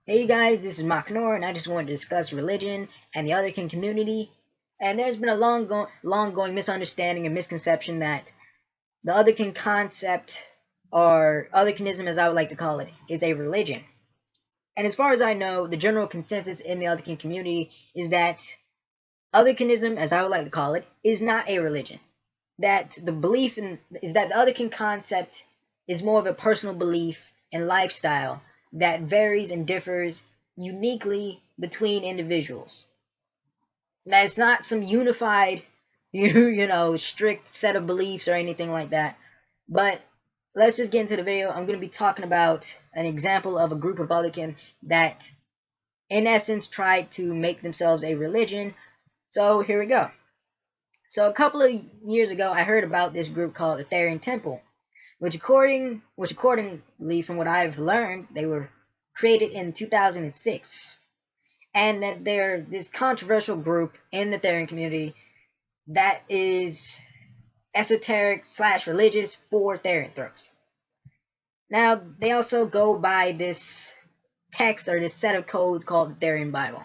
Hey guys, this is Maknor, and I just wanted to discuss religion and the Otherkin community. And there's been a long-going misunderstanding and misconception that the Otherkin concept, or Otherkinism as I would like to call it, is a religion. And as far as I know, the general consensus in the Otherkin community is that Otherkinism, as I would like to call it, is not a religion. That the belief in is that the Otherkin concept is more of a personal belief and lifestyle that varies and differs uniquely between individuals. That it's not some unified, strict set of beliefs or anything like that. But let's just get into the video. I'm going to be talking about an example of a group of Otherkin that, in essence, tried to make themselves a religion. So here we go. So a couple of years ago, I heard about this group called the Therian Temple, which accordingly, from what I've learned, they were created in 2006, and that they're this controversial group in the Therian community that is esoteric slash religious for Therianthropes. Now, they also go by this text or this set of codes called the Therian Bible.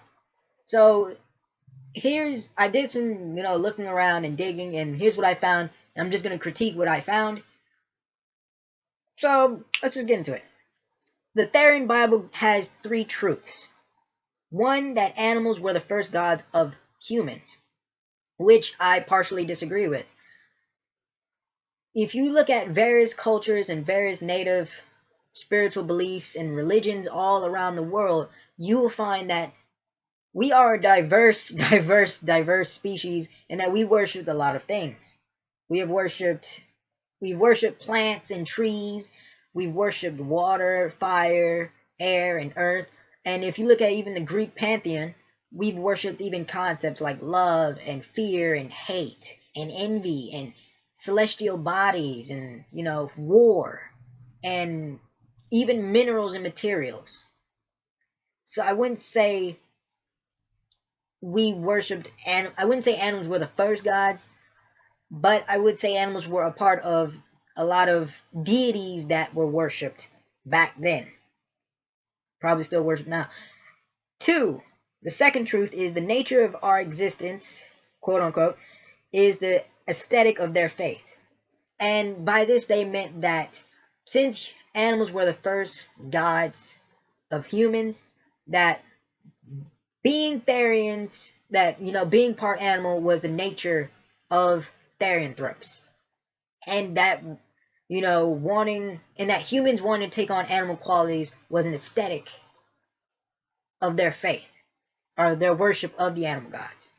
So I did some looking around and digging, and here's what I found. I'm just going to critique what I found. So let's just get into it. The Therian Bible has three truths. One, that animals were the first gods of humans, which I partially disagree with. If you look at various cultures and various native spiritual beliefs and religions all around the world, you will find that we are a diverse species, and that we worship a lot of things. We have worshipped We've worshipped plants and trees. We've worshipped water, fire, air, and earth. And if you look at even the Greek pantheon, we've worshipped even concepts like love and fear and hate and envy and celestial bodies and, war and even minerals and materials. So I wouldn't say animals were the first gods, but I would say animals were a part of a lot of deities that were worshipped back then. Probably still worshipped now. Two, the second truth is the nature of our existence, quote unquote, is the aesthetic of their faith. And by this, they meant that since animals were the first gods of humans, that being Therians, being part animal was the nature of Therianthropes. And that that humans wanting to take on animal qualities was an aesthetic of their faith or their worship of the animal gods.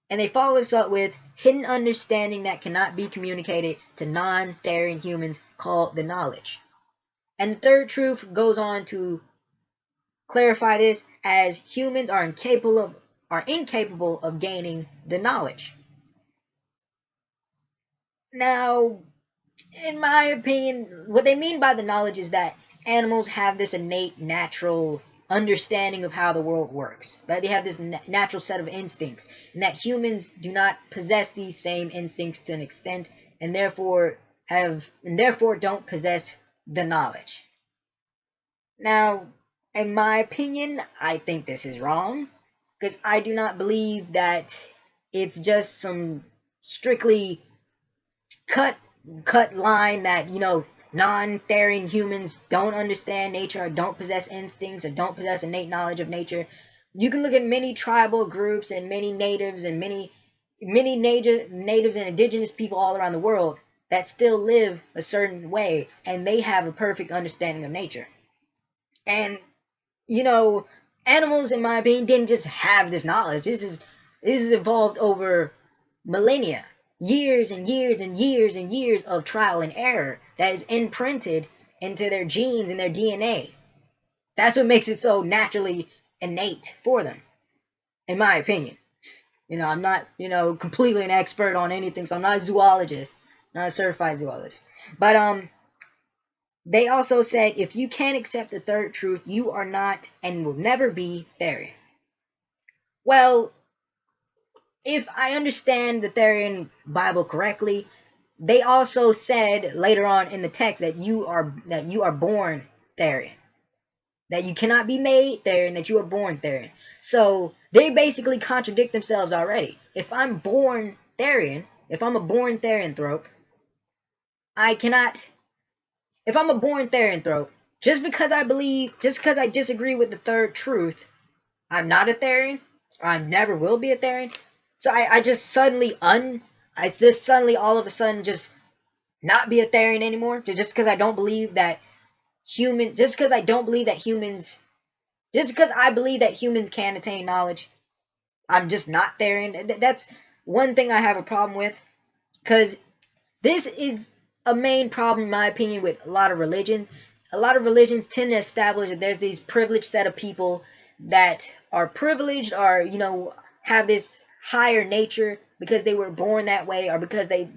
And they follow this up with hidden understanding that cannot be communicated to non-Therian humans called the knowledge. And the third truth goes on to clarify this as humans are incapable of gaining the knowledge. Now, in my opinion, what they mean by the knowledge is that animals have this innate natural understanding of how the world works. That they have this natural set of instincts, and that humans do not possess these same instincts to an extent, and therefore don't possess the knowledge. Now, in my opinion, I think this is wrong, because I do not believe that it's just some strictly cut line that non-Therian humans don't understand nature or don't possess instincts or don't possess innate knowledge of nature. You can look at many tribal groups and many natives and many natives and indigenous people all around the world that still live a certain way, and they have a perfect understanding of nature. And animals, in my opinion, didn't just have this knowledge. This is evolved over millennia, years and years and years and years of trial and error that is imprinted into their genes and their DNA. That's what makes it so naturally innate for them, in my opinion. I'm not, completely an expert on anything, so I'm not a zoologist, not a certified zoologist. But they also said if you can't accept the third truth, you are not and will never be Therian. Well, if I understand the Therian Bible correctly, they also said later on in the text that you are born Therian. that you cannot be made there and that you are born there. So they basically contradict themselves already. If I'm born Therian, if I'm a born Therianthrope, I cannot. If I'm a born Therianthrope, just because I disagree with the third truth, I'm not a Therian, or I never will be a Therian. So I just suddenly I just suddenly all of a sudden just not be a Therian anymore. Just because I don't believe that just because I don't believe that humans, just because I believe that humans can attain knowledge, I'm just not Therian. That's one thing I have a problem with, because this is a main problem, in my opinion, with a lot of religions. A lot of religions tend to establish that there's these privileged set of people that are privileged, or have this higher nature because they were born that way, or because they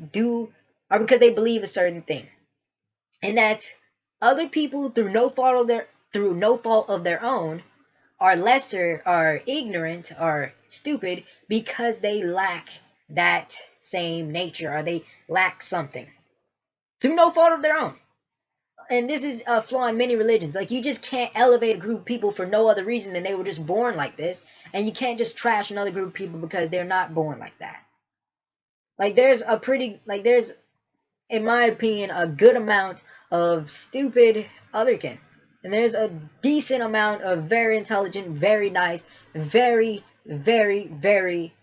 believe a certain thing, and that other people, through no fault of their own, are lesser, are ignorant, are stupid because they lack that same nature, or they lack something through no fault of their own. And this is a flaw in many religions. Like, you just can't elevate a group of people for no other reason than they were just born like this, and you can't just trash another group of people because they're not born like that. Like, there's, in my opinion, a good amount of stupid otherkin, and there's a decent amount of very intelligent, very nice, very, very, very,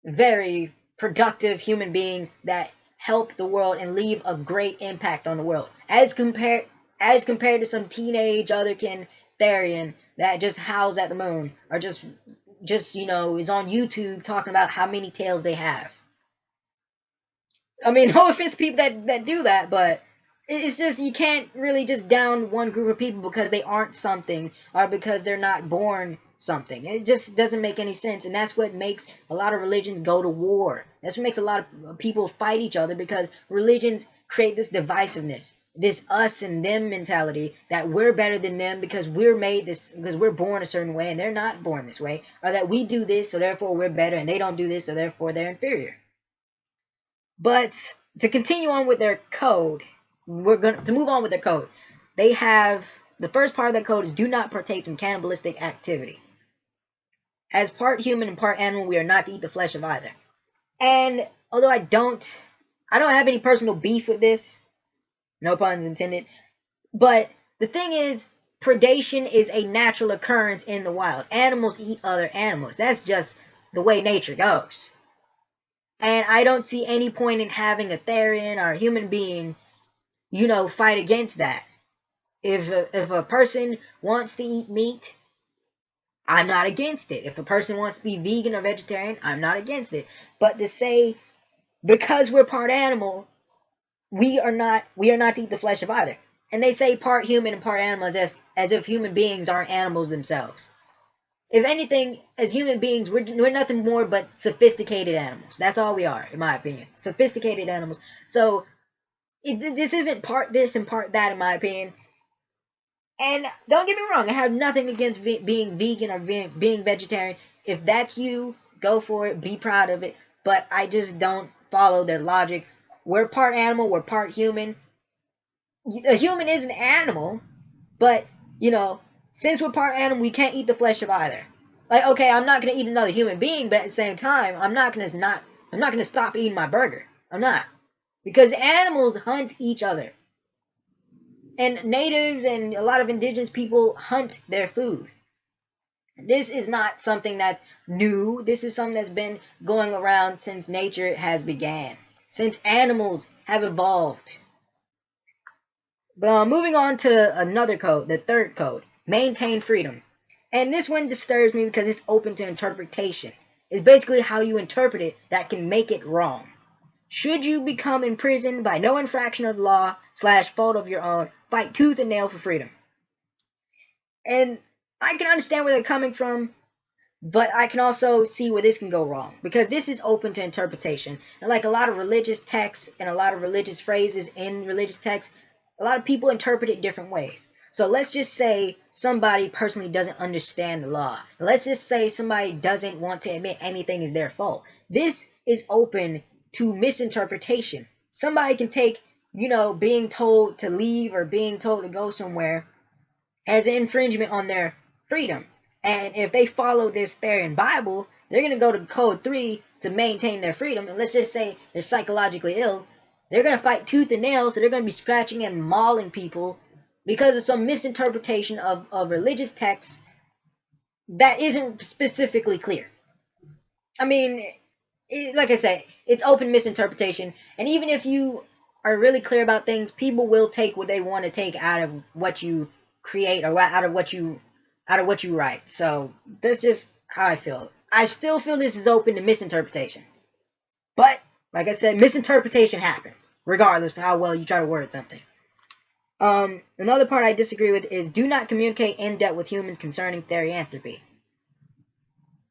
very productive human beings that help the world and leave a great impact on the world, as compared to some teenage otherkin Therian that just howls at the moon, or just is on YouTube talking about how many tails they have. I mean, no offense to people that do that, but it's just, you can't really just down one group of people because they aren't something, or because they're not born something. It just doesn't make any sense, and that's what makes a lot of religions go to war. That's what makes a lot of people fight each other, because religions create this divisiveness, this us and them mentality, that we're better than them because we're born a certain way and they're not born this way, or that we do this so therefore we're better and they don't do this so therefore they're inferior. But to continue on with their code, we're going to move on with their code. They have, the first part of their code is do not partake in cannibalistic activity. As part human and part animal, we are not to eat the flesh of either. And although I don't have any personal beef with this, no puns intended, but the thing is, predation is a natural occurrence in the wild. Animals eat other animals. That's just the way nature goes. And I don't see any point in having a Therian or a human being, fight against that. If a person wants to eat meat, I'm not against it. If a person wants to be vegan or vegetarian, I'm not against it. But to say, because we're part animal, we are not to eat the flesh of either. And they say part human and part animal, as if human beings aren't animals themselves. If anything, as human beings, we're nothing more but sophisticated animals. That's all we are, in my opinion. Sophisticated animals. So this isn't part this and part that, in my opinion. And don't get me wrong, I have nothing against being vegan or being vegetarian. If that's you, go for it. Be proud of it. But I just don't follow their logic. We're part animal. We're part human. A human is an animal, but since we're part animal, we can't eat the flesh of either. Like, okay, I'm not gonna eat another human being, but at the same time, I'm not gonna stop eating my burger. I'm not, because animals hunt each other, and natives and a lot of indigenous people hunt their food. This is not something that's new. This is something that's been going around since nature has began, since animals have evolved. But moving on to another code, the third code, maintain freedom. And this one disturbs me because it's open to interpretation. It's basically how you interpret it that can make it wrong. Should you become imprisoned by no infraction of the law / fault of your own, fight tooth and nail for freedom. And I can understand where they're coming from, but I can also see where this can go wrong, because this is open to interpretation. And like a lot of religious texts and a lot of religious phrases in religious texts, a lot of people interpret it different ways. So let's just say somebody personally doesn't understand the law. Let's just say somebody doesn't want to admit anything is their fault. This is open to misinterpretation. Somebody can take, being told to leave or being told to go somewhere as an infringement on their freedom. And if they follow this Therian Bible, they're going to go to code 3 to maintain their freedom. And let's just say they're psychologically ill. They're going to fight tooth and nail, so they're going to be scratching and mauling people because of some misinterpretation of religious texts that isn't specifically clear. I mean, like I say, it's open misinterpretation. And even if you are really clear about things, people will take what they want to take out of what you create or out of what you write. So that's just how I feel. I still feel this is open to misinterpretation. But like I said, misinterpretation happens regardless of how well you try to word something. Another part I disagree with is do not communicate in depth with humans concerning therianthropy.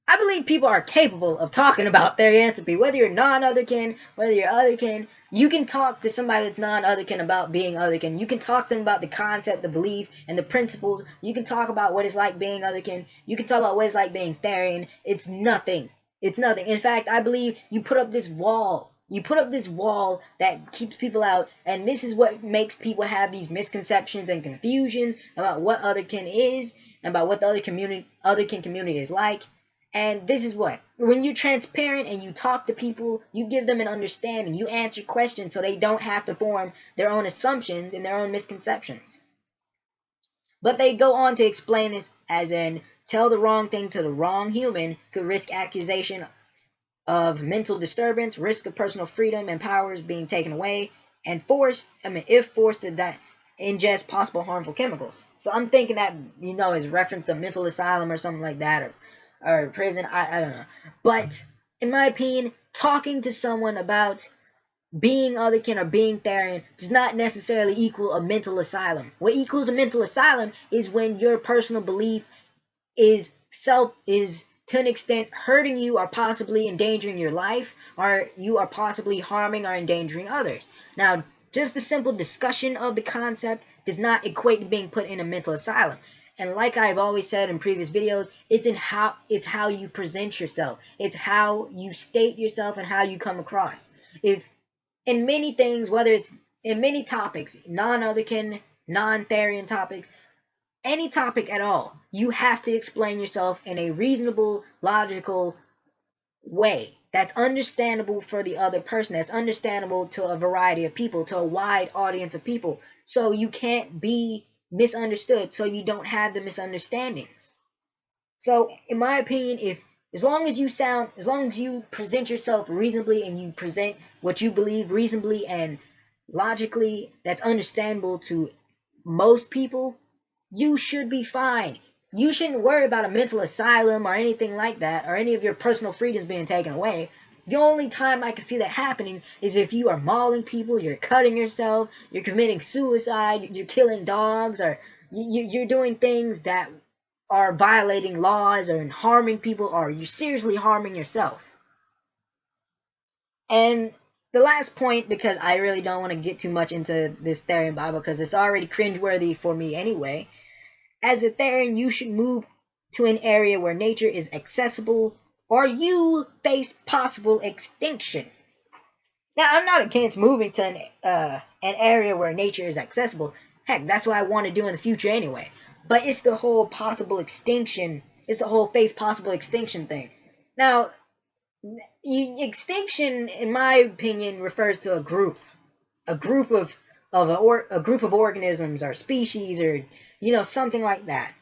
I believe people are capable of talking about therianthropy, whether you're non-otherkin, whether you're otherkin. You can talk to somebody that's non-otherkin about being otherkin. You can talk to them about the concept, the belief, and the principles. You can talk about what it's like being otherkin. You can talk about what it's like being Therian. It's nothing. It's nothing. In fact, I believe you put up this wall. You put up this wall that keeps people out, and this is what makes people have these misconceptions and confusions about what otherkin is, and about what the otherkin community is like. And this is what, when you're transparent and you talk to people, you give them an understanding. You answer questions so they don't have to form their own assumptions and their own misconceptions. But they go on to explain this as in, tell the wrong thing to the wrong human could risk accusation of mental disturbance, risk of personal freedom and powers being taken away, and if forced to ingest possible harmful chemicals. So I'm thinking that, is reference to mental asylum or something like that, or prison. I don't know. But in my opinion, talking to someone about being otherkin or being Therian does not necessarily equal a mental asylum. What equals a mental asylum is when your personal belief is to an extent hurting you or possibly endangering your life, or you are possibly harming or endangering others. Now, just the simple discussion of the concept does not equate to being put in a mental asylum. And like I've always said in previous videos, it's how you present yourself. It's how you state yourself and how you come across. If in many things, whether it's in many topics, non-otherkin, non-Therian topics, any topic at all, you have to explain yourself in a reasonable, logical way that's understandable for the other person, that's understandable to a variety of people, to a wide audience of people. So you can't be misunderstood, so you don't have the misunderstandings. So in my opinion, as long as you present yourself reasonably and you present what you believe reasonably and logically, that's understandable to most people, you should be fine. You shouldn't worry about a mental asylum or anything like that, or any of your personal freedoms being taken away. The only time I can see that happening is if you are mauling people, you're cutting yourself, you're committing suicide, you're killing dogs, or you're doing things that are violating laws or harming people, or you're seriously harming yourself. And the last point, because I really don't want to get too much into this Therian Bible because it's already cringeworthy for me anyway. As a Therian, you should move to an area where nature is accessible, or you face possible extinction. Now, I'm not against moving to an area where nature is accessible. Heck, that's what I want to do in the future anyway. But it's the whole possible extinction. It's the whole face possible extinction thing. Now, extinction, in my opinion, refers to a group of organisms or species, or something like that.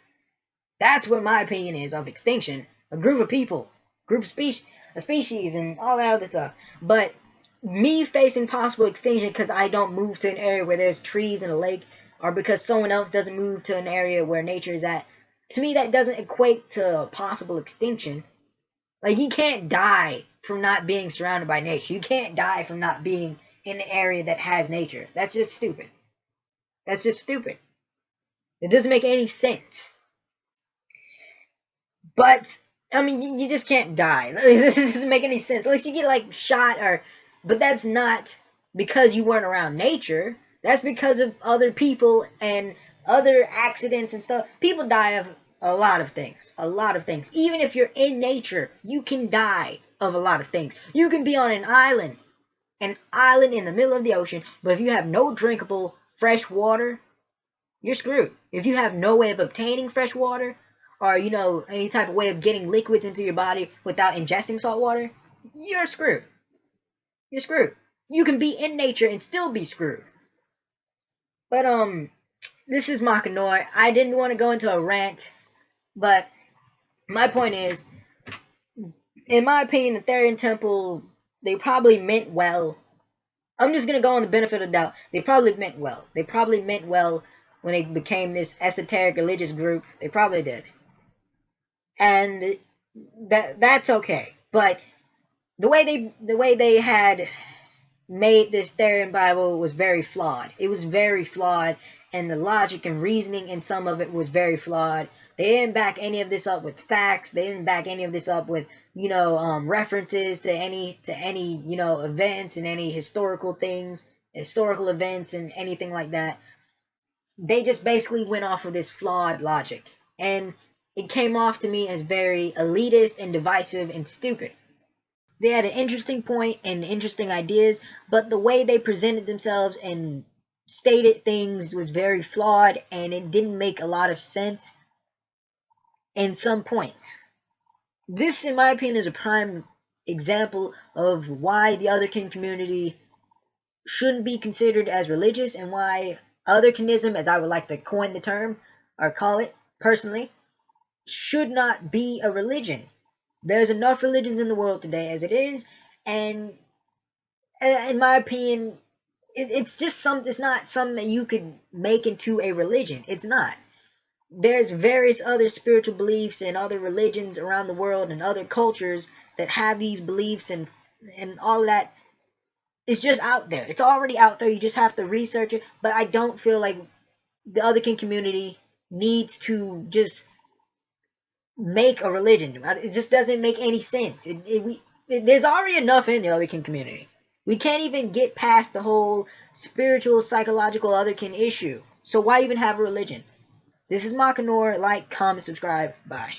That's what my opinion is of extinction. A group of people, a species, and all that other stuff. But me facing possible extinction because I don't move to an area where there's trees and a lake, or because someone else doesn't move to an area where nature is at, to me that doesn't equate to possible extinction. Like, you can't die from not being surrounded by nature. You can't die from not being in an area that has nature. That's just stupid. That's just stupid. It doesn't make any sense. But I mean, you just can't die. It doesn't make any sense. Unless you get shot but that's not because you weren't around nature. That's because of other people and other accidents and stuff. People die of a lot of things. A lot of things. Even if you're in nature, you can die of a lot of things. You can be on an island in the middle of the ocean, but if you have no drinkable fresh water, you're screwed. If you have no way of obtaining fresh water, or any type of way of getting liquids into your body without ingesting salt water, you're screwed. You're screwed. You can be in nature and still be screwed. But this is Makanor. I didn't want to go into a rant, but my point is, in my opinion, the Therian Temple, they probably meant well. I'm just gonna go on the benefit of the doubt. They probably meant well. They probably meant well when they became this esoteric religious group. They probably did, and that's okay. But the way they had made this Therian Bible was very flawed. It was very flawed, and the logic and reasoning in some of it was very flawed. They didn't back any of this up with facts. They didn't back any of this up with references to any events and any historical events and anything like that. They just basically went off of this flawed logic, and it came off to me as very elitist and divisive and stupid. They had an interesting point and interesting ideas, but the way they presented themselves and stated things was very flawed, and it didn't make a lot of sense in some points. This, in my opinion, is a prime example of why the Otherkin community shouldn't be considered as religious, and why Otherkinism, as I would like to coin the term or call it personally, should not be a religion. There's enough religions in the world today as it is, and in my opinion, it's just it's not something that you could make into a religion. It's not. There's various other spiritual beliefs and other religions around the world and other cultures that have these beliefs, and all that is just out there. It's already out there. You just have to research it. But I don't feel like the Otherkin community needs to just make a religion. It just doesn't make any sense. There's already enough in the Otherkin community. We can't even get past the whole spiritual, psychological Otherkin issue. So why even have a religion? This is Makanor. Like, comment, subscribe. Bye.